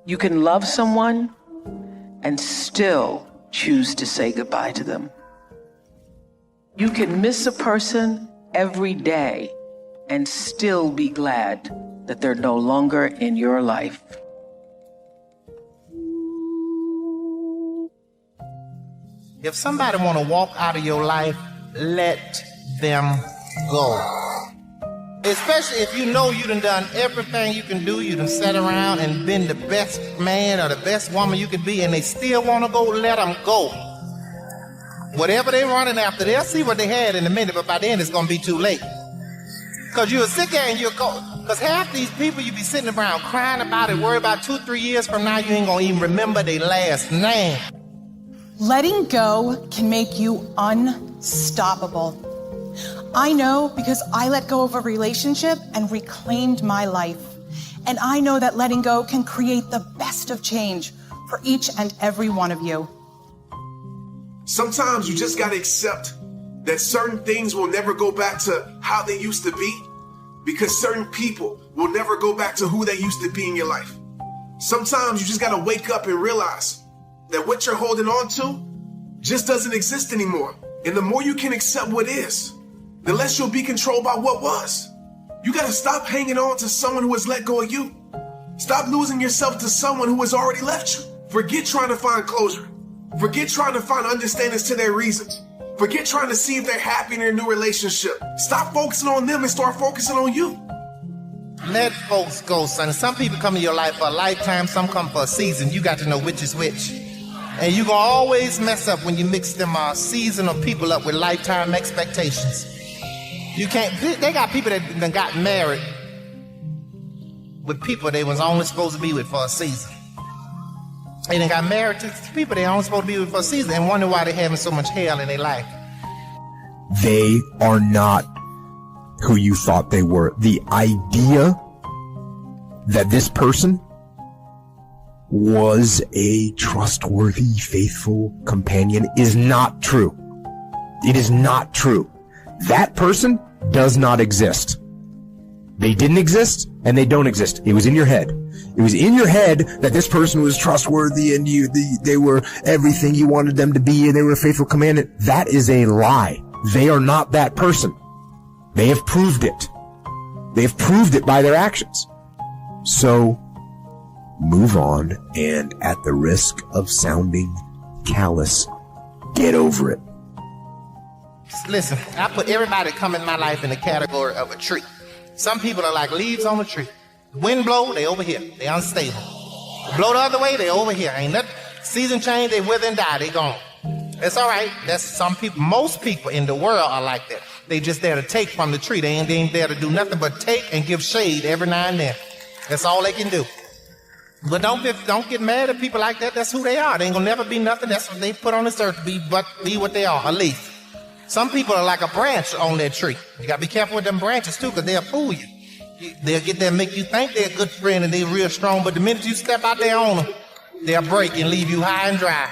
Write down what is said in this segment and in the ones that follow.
You can love someone and still choose to say goodbye to them. You can miss a person every day and still be glad that they're no longer in your life. If somebody want to walk out of your life, let them go. Especially if you know you done everything you can do, you done sat around and been the best man or the best woman you could be, and they still want to go, let them go. Whatever they're running after, they'll see what they had in a minute, but by then it's going to be too late. Because you'll sit there and you'll go. Because half these people you be sitting around crying about it, worry about 2-3 years from now, you ain't going to even remember their last name. Letting go can make you unstoppable. I know because I let go of a relationship and reclaimed my life. And I know that letting go can create the best of change for each and every one of you. Sometimes you just gotta accept that certain things will never go back to how they used to be, because certain people will never go back to who they used to be in your life. Sometimes you just gotta wake up and realize that what you're holding on to just doesn't exist anymore. And the more you can accept what is, the less you'll be controlled by what was. You gotta stop hanging on to someone who has let go of you. Stop losing yourself to someone who has already left you. Forget trying to find closure. Forget trying to find understandings to their reasons. Forget trying to see if they're happy in their new relationship. Stop focusing on them and start focusing on you. Let folks go, son. Some people come in your life for a lifetime, some come for a season. You got to know which is which. And you're going to always mess up when you mix them seasonal people up with lifetime expectations. You can't, they got people that done got married with people they was only supposed to be with for a season. They done got married to people they only supposed to be with for a season and wonder why they're having so much hell in their life. They are not who you thought they were. The idea that this person was a trustworthy, faithful companion is not true. It is not true. That person does not exist. They didn't exist and they don't exist. It was in your head. It was in your head that this person was trustworthy and they were everything you wanted them to be and they were a faithful companion. That is a lie. They are not that person. They have proved it. They have proved it by their actions. So, move on, and at the risk of sounding callous, get over it. Listen, I put everybody that come in my life in the category of a tree. Some people are like leaves on a tree. Wind blow, they over here. They unstable. Blow the other way, they over here. Ain't nothing. Season change, they wither and die. They gone. It's all right. That's some people. Most people in the world are like that. They just there to take from the tree. They ain't there to do nothing but take and give shade every now and then. That's all they can do. But don't get mad at people like that. That's who they are. They ain't gonna never be nothing. That's what they put on this earth to be, but be what they are, a leaf. Some people are like a branch on that tree. You gotta be careful with them branches too, because they'll fool you. They'll get there and make you think they're a good friend and they're real strong, but the minute you step out there on them, they'll break and leave you high and dry.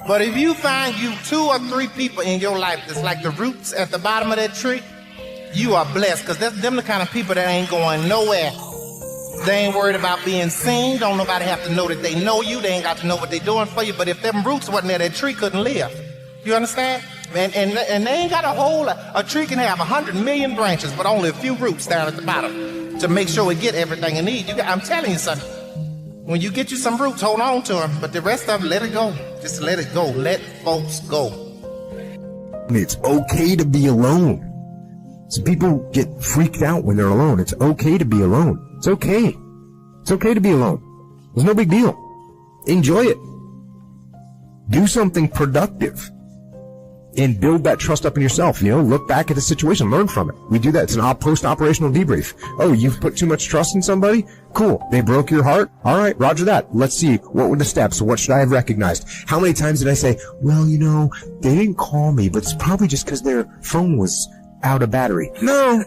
But if you find you 2 or 3 people in your life that's like the roots at the bottom of that tree, you are blessed, because that's them the kind of people that ain't going nowhere. They ain't worried about being seen. Don't nobody have to know that they know you. They ain't got to know what they're doing for you. But if them roots wasn't there, that tree couldn't live. You understand? And they ain't got a tree can have 100 million branches, but only a few roots down at the bottom to make sure it get everything it needs. I'm telling you something. When you get you some roots, hold on to them. But the rest of them, let it go. Just let it go. Let folks go. It's okay to be alone. So people get freaked out when they're alone. It's okay to be alone. It's okay. It's okay to be alone. There's no big deal. Enjoy it. Do something productive. And build that trust up in yourself. Look back at the situation, learn from it. We do that. It's an post-operational debrief. Oh, you've put too much trust in somebody? Cool. They broke your heart? All right, roger that. Let's see. What were the steps? What should I have recognized? How many times did I say, well, they didn't call me, but it's probably just because their phone was out of battery. No.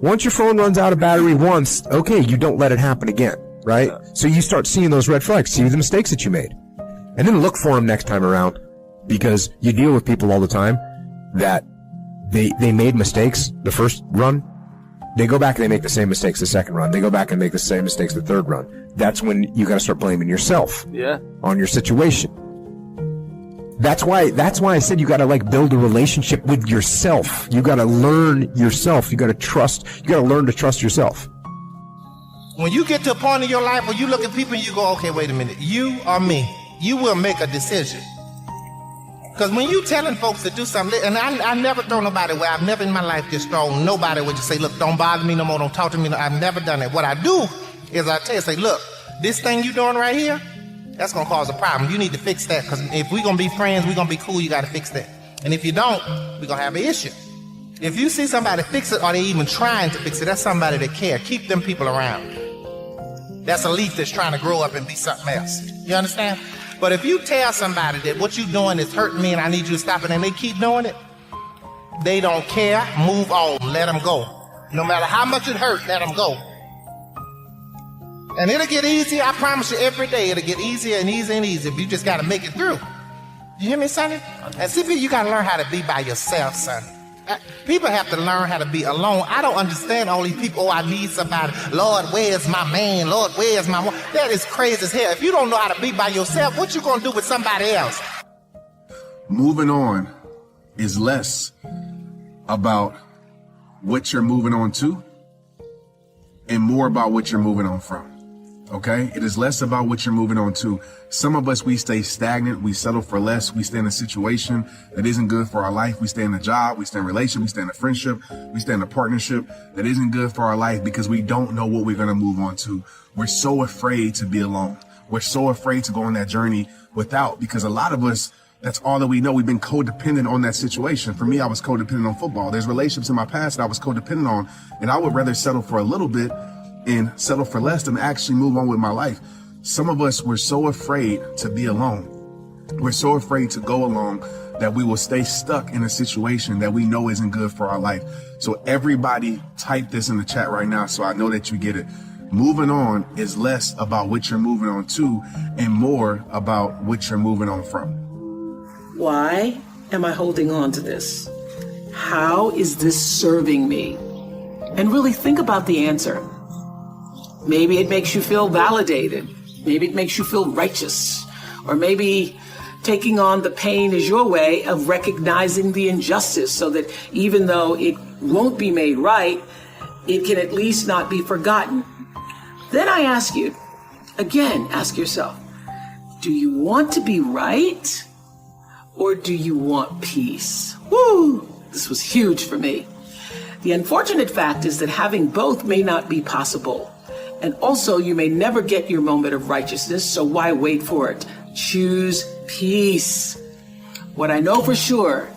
Once your phone runs out of battery once, okay, you don't let it happen again, right? So you start seeing those red flags, see the mistakes that you made. And then look for them next time around. Because you deal with people all the time that they made mistakes the first run, They go back and they make the same mistakes the second run. They go back and make the same mistakes the third run. That's when you got to start blaming yourself on your situation. That's why I said you got to build a relationship with yourself. You got to learn yourself. You got to learn to trust yourself. When you get to a point in your life where you look at people and you go, okay, wait a minute, you or me, you will make a decision. Because when you telling folks to do something, and I never throw nobody away. I've never in my life just thrown nobody away. Just say, look, don't bother me no more. Don't talk to me. I've never done that. What I do is I tell you, say, look, this thing you doing right here, that's going to cause a problem. You need to fix that. Because if we're going to be friends, we're going to be cool, you got to fix that. And if you don't, we're going to have an issue. If you see somebody fix it or they even trying to fix it, that's somebody that care. Keep them people around. That's a leaf that's trying to grow up and be something else. You understand? But if you tell somebody that what you're doing is hurting me and I need you to stop it and they keep doing it, they don't care, move on, let them go. No matter how much it hurt, let them go. And it'll get easier, I promise you, every day it'll get easier and easier and easier, but you just got to make it through. You hear me, sonny? And see, you got to learn how to be by yourself, son. People have to learn how to be alone. I don't understand all these people, I need somebody. Lord, where's my man? Lord, where's my woman? That is crazy as hell. If you don't know how to be by yourself, what you going to do with somebody else? Moving on is less about what you're moving on to and more about what you're moving on from. Okay? It is less about what you're moving on to. Some of us, we stay stagnant. We settle for less. We stay in a situation that isn't good for our life. We stay in a job. We stay in a relationship. We stay in a friendship. We stay in a partnership that isn't good for our life because we don't know what we're going to move on to. We're so afraid to be alone. We're so afraid to go on that journey without, because a lot of us, that's all that we know. We've been codependent on that situation. For me, I was codependent on football. There's relationships in my past that I was codependent on, and I would rather settle for a little bit and settle for less than actually move on with my life. Some of us, we're so afraid to be alone. We're so afraid to go alone that we will stay stuck in a situation that we know isn't good for our life. So everybody type this in the chat right now so I know that you get it. Moving on is less about what you're moving on to and more about what you're moving on from. Why am I holding on to this? How is this serving me? And really think about the answer. Maybe it makes you feel validated. Maybe it makes you feel righteous. Or maybe taking on the pain is your way of recognizing the injustice so that even though it won't be made right, it can at least not be forgotten. Then I ask you, again, ask yourself, do you want to be right or do you want peace? Woo! This was huge for me. The unfortunate fact is that having both may not be possible. And also, you may never get your moment of righteousness, so why wait for it? Choose peace. What I know for sure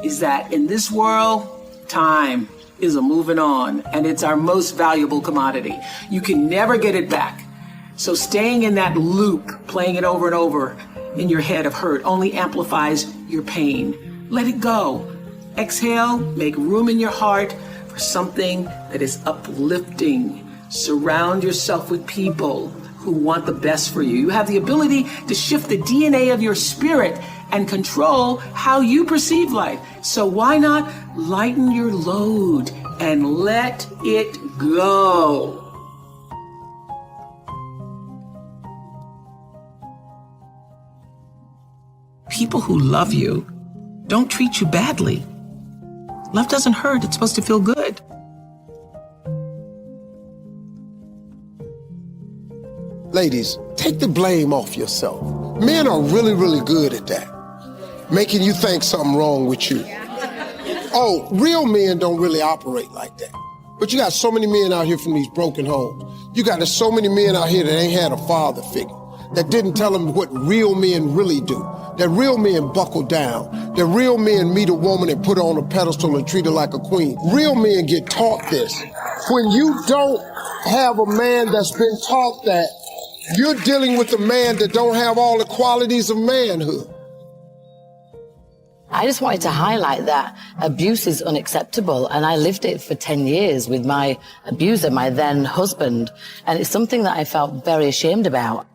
is that in this world, time is a moving on, and it's our most valuable commodity. You can never get it back. So staying in that loop, playing it over and over in your head of hurt, only amplifies your pain. Let it go. Exhale, make room in your heart for something that is uplifting. Surround yourself with people who want the best for you. You have the ability to shift the DNA of your spirit and control how you perceive life. So why not lighten your load and let it go? People who love you don't treat you badly. Love doesn't hurt. It's supposed to feel good. Ladies, take the blame off yourself. Men are really, really good at that. Making you think something wrong with you. Oh, real men don't really operate like that. But you got so many men out here from these broken homes. You got so many men out here that ain't had a father figure, that didn't tell them what real men really do. That real men buckle down. That real men meet a woman and put her on a pedestal and treat her like a queen. Real men get taught this. When you don't have a man that's been taught that, you're dealing with a man that don't have all the qualities of manhood. I just wanted to highlight that abuse is unacceptable, and I lived it for 10 years with my abuser, my then husband, and it's something that I felt very ashamed about.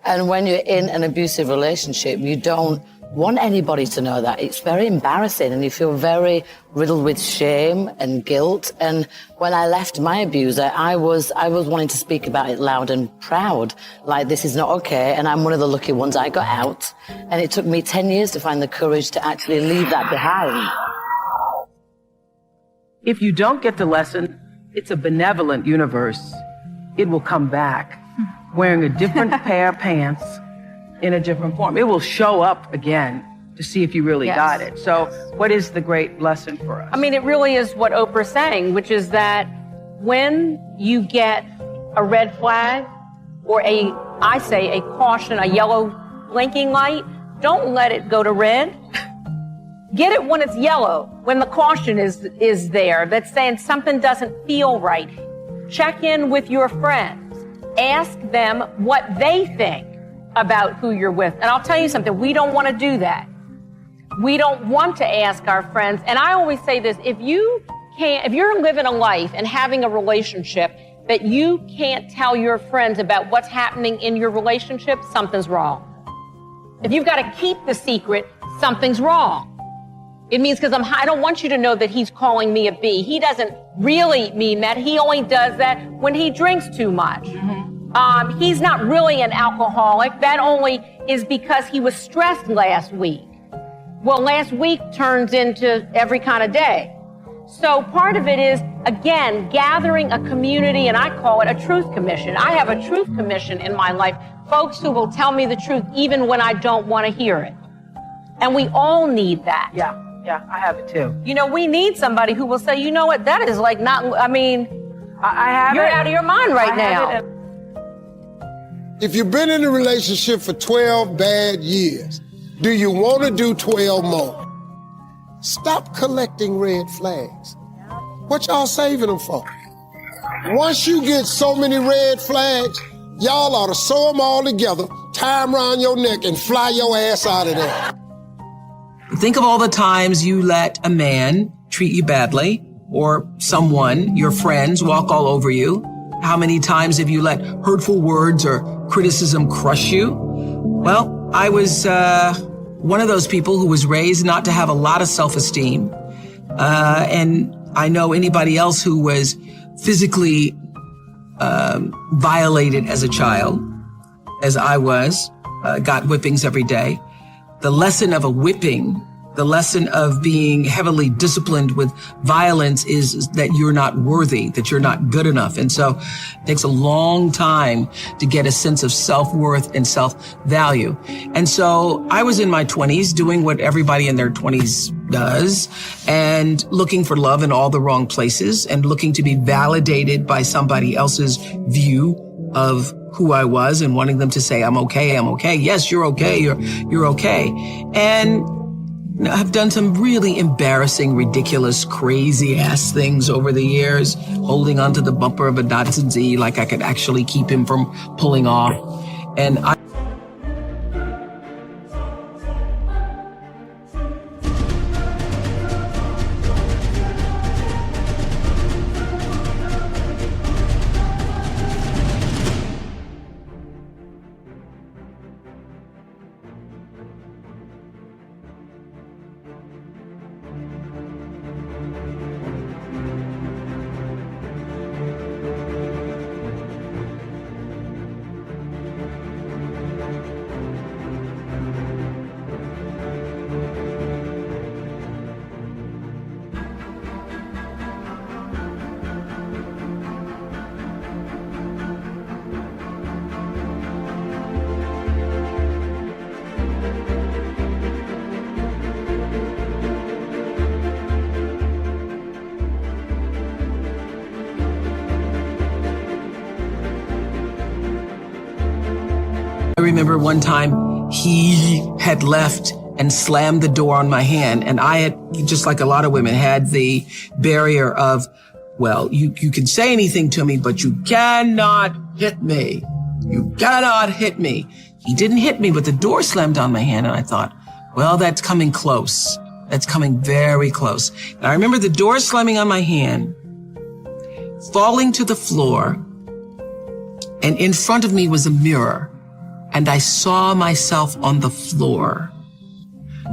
And when you're in an abusive relationship, you don't want anybody to know that. It's very embarrassing and you feel very riddled with shame and guilt. And when I left my abuser, I was wanting to speak about it loud and proud, like this is not okay. And I'm one of the lucky ones. I got out and it took me 10 years to find the courage to actually leave that behind. If you don't get the lesson, it's a benevolent universe. It will come back wearing a different pair of pants in a different form. It will show up again to see if you really got it. So what is the great lesson for us? I mean, it really is what Oprah's saying, which is that when you get a red flag or I say a caution, a yellow blinking light, don't let it go to red. Get it when it's yellow, when the caution is there, that's saying something doesn't feel right. Check in with your friends. Ask them what they think about who you're with. And I'll tell you something, we don't want to do that. We don't want to ask our friends. And I always say this, if you're living a life and having a relationship that you can't tell your friends about what's happening in your relationship, something's wrong. If you've got to keep the secret, something's wrong. It means because I don't want you to know that he's calling me a B. He doesn't really mean that. He only does that when he drinks too much. He's not really an alcoholic. That only is because he was stressed last week. Well, last week turns into every kind of day. So part of it is, again, gathering a community, and I call it a truth commission. I have a truth commission in my life. Folks who will tell me the truth even when I don't want to hear it. And we all need that. Yeah, I have it too. You know, we need somebody who will say, you know what, that is like not, I mean, I have you're it. out of your mind right now. If you've been in a relationship for 12 bad years, do you want to do 12 more? Stop collecting red flags. What y'all saving them for? Once you get so many red flags, y'all ought to sew them all together, tie them around your neck, and fly your ass out of there. Think of all the times you let a man treat you badly, or someone, your friends, walk all over you. How many times have you let hurtful words or criticism crush you? Well, I was one of those people who was raised not to have a lot of self-esteem. And I know anybody else who was physically violated as a child, as I was, got whippings every day. The lesson of a whipping, the lesson of being heavily disciplined with violence is that you're not worthy, that you're not good enough. And so it takes a long time to get a sense of self-worth and self-value. And so I was in my 20s doing what everybody in their 20s does and looking for love in all the wrong places and looking to be validated by somebody else's view of who I was and wanting them to say, I'm okay. Yes, you're okay. You're okay. And I've done some really embarrassing, ridiculous, crazy ass things over the years, holding onto the bumper of a Datsun Z like I could actually keep him from pulling off. And I remember one time he had left and slammed the door on my hand, and I had, just like a lot of women, had the barrier of, well, you can say anything to me, but you cannot hit me. You cannot hit me. He didn't hit me, but the door slammed on my hand, and I thought, well, that's coming close. That's coming very close. And I remember the door slamming on my hand, falling to the floor, and in front of me was a mirror. And I saw myself on the floor.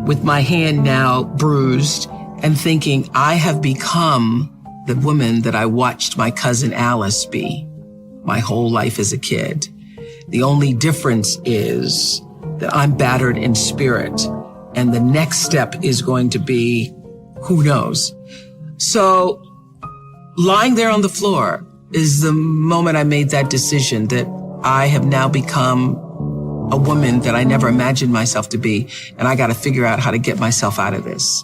with my hand now bruised and thinking, I have become the woman that I watched my cousin Alice be my whole life as a kid. The only difference is that I'm battered in spirit, and the next step is going to be, who knows? So lying there on the floor is the moment I made that decision that I have now become a woman that I never imagined myself to be, and I got to figure out how to get myself out of this.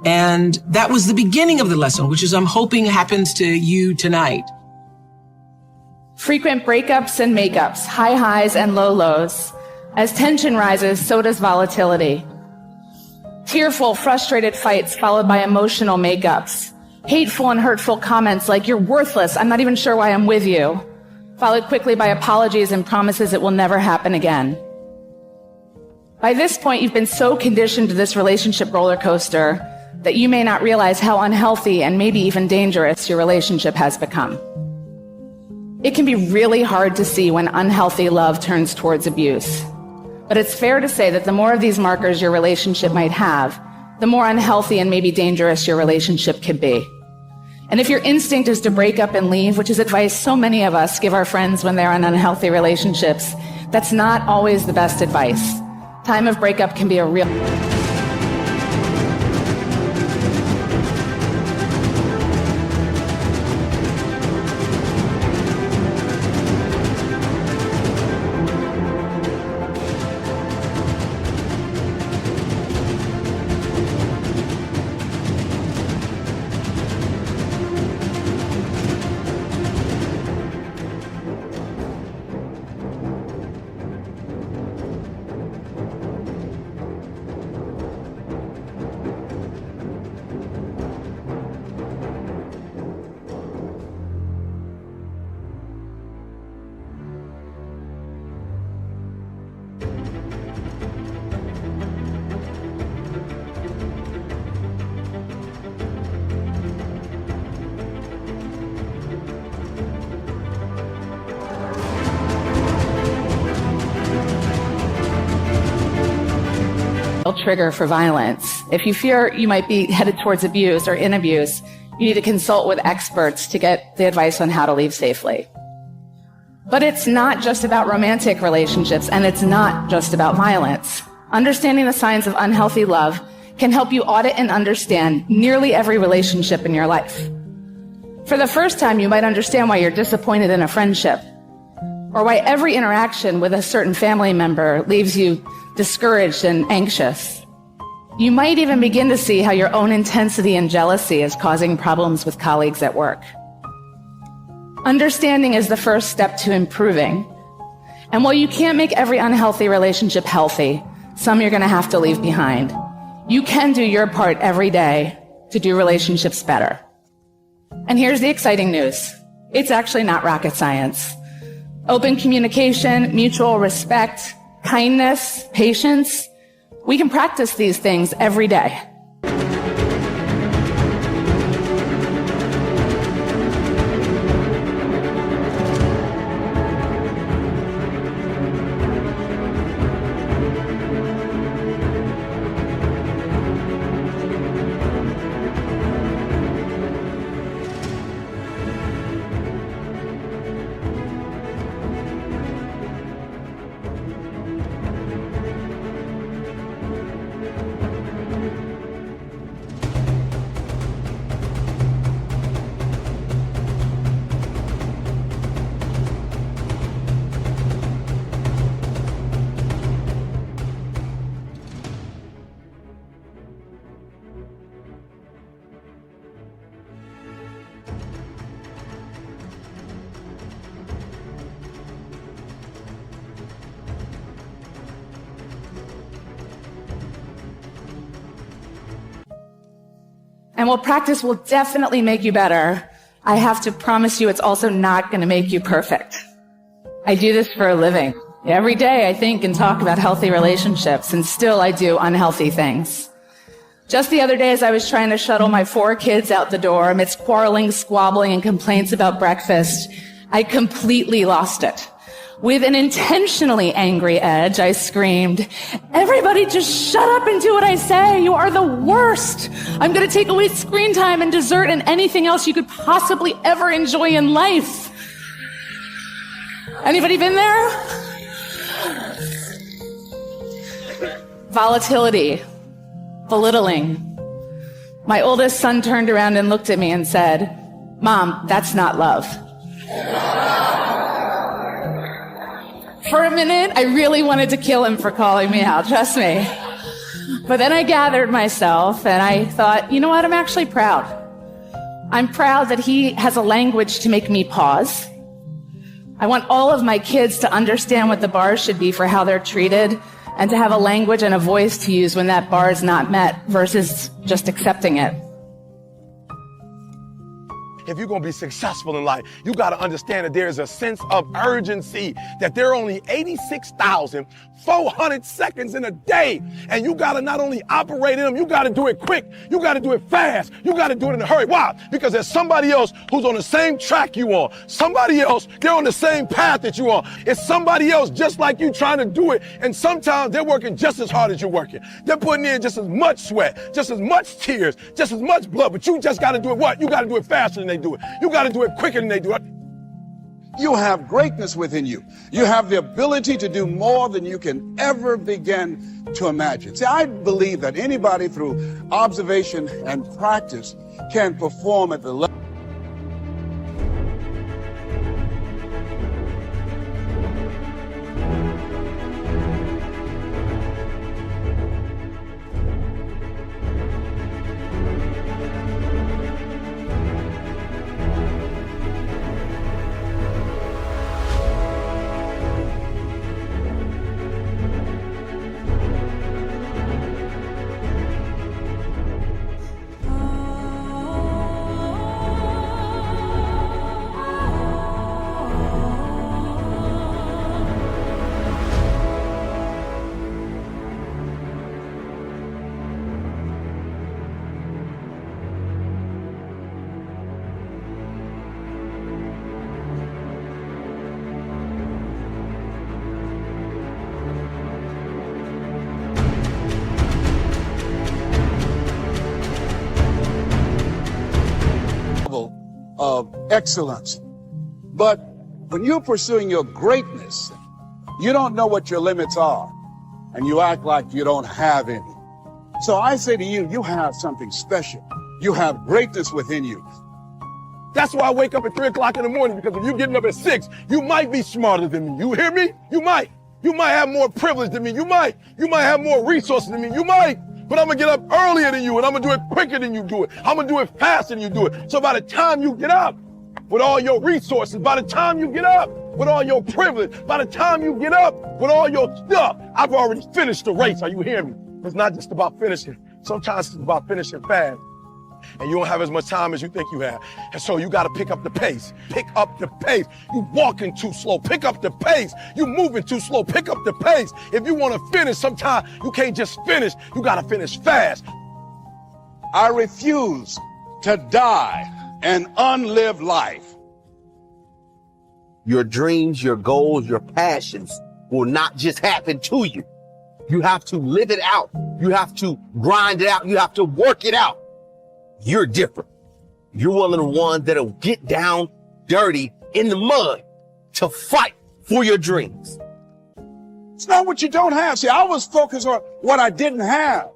And that was the beginning of the lesson, which is I'm hoping happens to you tonight. Frequent breakups and makeups, high highs and low lows. As tension rises, so does volatility. Tearful, frustrated fights followed by emotional makeups. Hateful and hurtful comments like, you're worthless, I'm not even sure why I'm with you. Followed quickly by apologies and promises it will never happen again. By this point, you've been so conditioned to this relationship roller coaster that you may not realize how unhealthy and maybe even dangerous your relationship has become. It can be really hard to see when unhealthy love turns towards abuse. But it's fair to say that the more of these markers your relationship might have, the more unhealthy and maybe dangerous your relationship could be. And if your instinct is to break up and leave, which is advice so many of us give our friends when they're in unhealthy relationships, that's not always the best advice. Time of breakup can be a real... trigger for violence. If you fear you might be headed towards abuse or in abuse, you need to consult with experts to get the advice on how to leave safely. But it's not just about romantic relationships, and it's not just about violence. Understanding the signs of unhealthy love can help you audit and understand nearly every relationship in your life. For the first time, you might understand why you're disappointed in a friendship, or why every interaction with a certain family member leaves you discouraged and anxious. You might even begin to see how your own intensity and jealousy is causing problems with colleagues at work. Understanding is the first step to improving. And while you can't make every unhealthy relationship healthy, some you're going to have to leave behind. You can do your part every day to do relationships better. And here's the exciting news. It's actually not rocket science. Open communication, mutual respect, kindness, patience. We can practice these things every day. And while practice will definitely make you better, I have to promise you it's also not going to make you perfect. I do this for a living. Every day I think and talk about healthy relationships, and still I do unhealthy things. Just the other day, as I was trying to shuttle my 4 kids out the door amidst quarreling, squabbling, and complaints about breakfast, I completely lost it. With an intentionally angry edge, I screamed, "Everybody just shut up and do what I say. You are the worst. I'm going to take away screen time and dessert and anything else you could possibly ever enjoy in life." Anybody been there? Volatility, belittling. My oldest son turned around and looked at me and said, "Mom, that's not love." For a minute, I really wanted to kill him for calling me out, trust me. But then I gathered myself and I thought, you know what, I'm actually proud. I'm proud that he has a language to make me pause. I want all of my kids to understand what the bar should be for how they're treated and to have a language and a voice to use when that bar is not met versus just accepting it. If you're going to be successful in life, you got to understand that there's a sense of urgency, that there are only 86,400 seconds in a day. And you got to not only operate in them, you got to do it quick. You got to do it fast. You got to do it in a hurry. Why? Because there's somebody else who's on the same track you on. Somebody else, they're on the same path that you on. It's somebody else just like you trying to do it. And sometimes they're working just as hard as you're working. They're putting in just as much sweat, just as much tears, just as much blood. But you just got to do it what? You got to do it faster than they do it. You got to do it quicker than they do it. You have greatness within you. You have the ability to do more than you can ever begin to imagine. See, I believe that anybody through observation and practice can perform at the level. Of excellence. But when you're pursuing your greatness, you don't know what your limits are, and you act like you don't have any. So I say to you, you have something special. You have greatness within you. That's why I wake up at 3 o'clock in the morning, because if you're getting up at 6, you might be smarter than me. You hear me? You might. You might have more privilege than me. You might. You might have more resources than me. You might. But I'm going to get up earlier than you, and I'm going to do it quicker than you do it. I'm going to do it faster than you do it. So by the time you get up with all your resources, by the time you get up with all your privilege, by the time you get up with all your stuff, I've already finished the race. Are you hearing me? It's not just about finishing. Sometimes it's about finishing fast. And you don't have as much time as you think you have. And so you got to pick up the pace. Pick up the pace. You walking too slow. Pick up the pace. You moving too slow. Pick up the pace. If you want to finish, sometimes you can't just finish. You got to finish fast. I refuse to die an unlived life. Your dreams, your goals, your passions will not just happen to you. You have to live it out. You have to grind it out. You have to work it out. You're different. You're one of the ones that'll get down dirty in the mud to fight for your dreams. It's not what you don't have. See, I was focused on what I didn't have.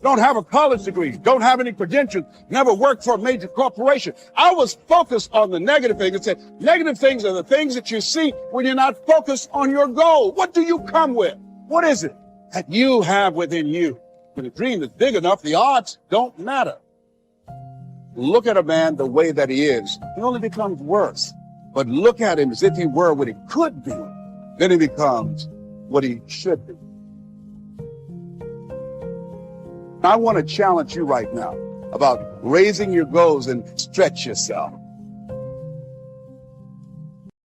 Don't have a college degree. Don't have any credentials. Never worked for a major corporation. I was focused on the negative things and said, negative things are the things that you see when you're not focused on your goal. What do you come with? What is it that you have within you? When the dream is big enough, the odds don't matter. Look at a man the way that he is. He only becomes worse. But look at him as if he were what he could be. Then he becomes what he should be. I want to challenge you right now about raising your goals and stretch yourself.